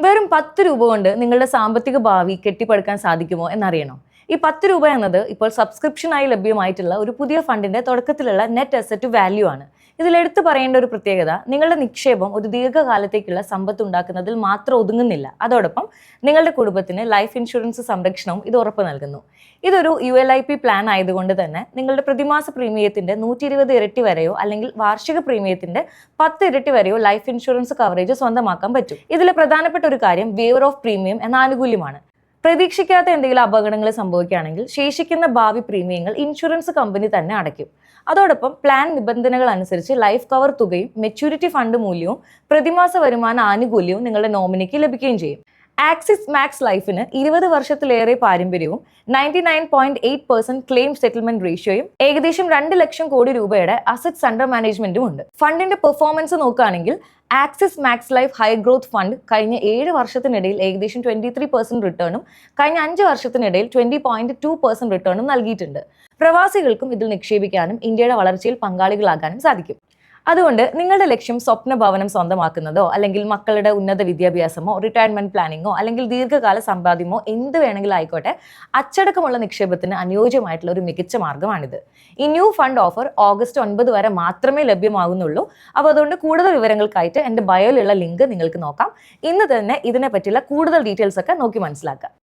വെറും 10 രൂപ കൊണ്ട് നിങ്ങളുടെ സാമ്പത്തിക ഭാവി കെട്ടിപ്പടുക്കാൻ സാധിക്കുമോ എന്നറിയണോ? ഈ 10 രൂപ എന്നത് ഇപ്പോൾ സബ്സ്ക്രിപ്ഷനായി ലഭ്യമായിട്ടുള്ള ഒരു പുതിയ ഫണ്ടിന്റെ തുടക്കത്തിലുള്ള നെറ്റ് അസറ്റ് വാല്യൂ ആണ്. ഇതിൽ എടുത്തു പറയേണ്ട ഒരു പ്രത്യേകത, നിങ്ങളുടെ നിക്ഷേപം ഒരു ദീർഘകാലത്തേക്കുള്ള സമ്പത്ത് ഉണ്ടാക്കുന്നതിൽ മാത്രം ഒതുങ്ങുന്നില്ല. അതോടൊപ്പം നിങ്ങളുടെ കുടുംബത്തിന് ലൈഫ് ഇൻഷുറൻസ് സംരക്ഷണവും ഇത് ഉറപ്പ് നൽകുന്നു. ഇതൊരു ULIP പ്ലാൻ ആയതുകൊണ്ട് തന്നെ നിങ്ങളുടെ പ്രതിമാസ പ്രീമിയത്തിന്റെ 120 ഇരട്ടി വരെയോ അല്ലെങ്കിൽ വാർഷിക പ്രീമിയത്തിന്റെ 10 ഇരട്ടി വരെയോ ലൈഫ് ഇൻഷുറൻസ് കവറേജ് സ്വന്തമാക്കാൻ പറ്റും. ഇതിലെ പ്രധാനപ്പെട്ട ഒരു കാര്യം വെയർ ഓഫ് പ്രീമിയം എന്ന ആനുകൂല്യമാണ്. പ്രതീക്ഷിക്കാത്ത എന്തെങ്കിലും അപകടങ്ങൾ സംഭവിക്കുകയാണെങ്കിൽ ശേഷിക്കുന്ന ഭാവി പ്രീമിയങ്ങൾ ഇൻഷുറൻസ് കമ്പനി തന്നെ അടയ്ക്കും. അതോടൊപ്പം പ്ലാൻ നിബന്ധനകൾ അനുസരിച്ച് ലൈഫ് കവർ തുകയും മെച്യൂരിറ്റി ഫണ്ട് മൂല്യവും പ്രതിമാസ വരുമാന ആനുകൂല്യവും നിങ്ങളുടെ നോമിനിക്ക് ലഭിക്കുകയും ചെയ്യും. ആക്സിസ് മാക്സ് ലൈഫിന് 20 വർഷത്തിലേറെ പാരമ്പര്യവും 99.8% ക്ലെയിം സെറ്റിൽമെന്റ് റേഷ്യോയും ഏകദേശം 2 ലക്ഷം കോടി രൂപയുടെ അസറ്റ്സ് അണ്ടർ മാനേജ്മെന്റും ഉണ്ട്. ഫണ്ടിന്റെ പെർഫോമൻസ് നോക്കുകയാണെങ്കിൽ Axis Max Life high growth fund കഴിഞ്ഞ 7 വർഷത്തിനിടയിൽ ഏകദേശം 23% റിട്ടേണും കഴിഞ്ഞ 5 വർഷത്തിനിടയിൽ 20.2% റിട്ടേണും നൽകിയിട്ടുണ്ട്. പ്രവാസികൾക്കും ഇതിൽ നിക്ഷേപിക്കാനും ഇന്ത്യയുടെ വളർച്ചയിൽ പങ്കാളികളാകാനും സാധിക്കും. അതുകൊണ്ട് നിങ്ങളുടെ ലക്ഷ്യം സ്വപ്ന ഭവനം സ്വന്തമാക്കുന്നതോ അല്ലെങ്കിൽ മക്കളുടെ ഉന്നത വിദ്യാഭ്യാസമോ റിട്ടയർമെന്റ് പ്ലാനിങ്ങോ അല്ലെങ്കിൽ ദീർഘകാല സമ്പാദ്യമോ എന്ത് വേണമെങ്കിലും ആയിക്കോട്ടെ, അച്ചടക്കമുള്ള നിക്ഷേപത്തിന് അനുയോജ്യമായിട്ടുള്ള ഒരു മികച്ച മാർഗ്ഗമാണിത്. ഈ ന്യൂ ഫണ്ട് ഓഫർ ഓഗസ്റ്റ് 9 വരെ മാത്രമേ ലഭ്യമാകുന്നുള്ളൂ. അപ്പോൾ അതുകൊണ്ട് കൂടുതൽ വിവരങ്ങൾക്കായിട്ട് എൻ്റെ ബയോയിലുള്ള ലിങ്ക് നിങ്ങൾക്ക് നോക്കാം. ഇന്ന് തന്നെ ഇതിനെ പറ്റിയുള്ള കൂടുതൽ ഡീറ്റെയിൽസ് ഒക്കെ നോക്കി മനസ്സിലാക്കാം.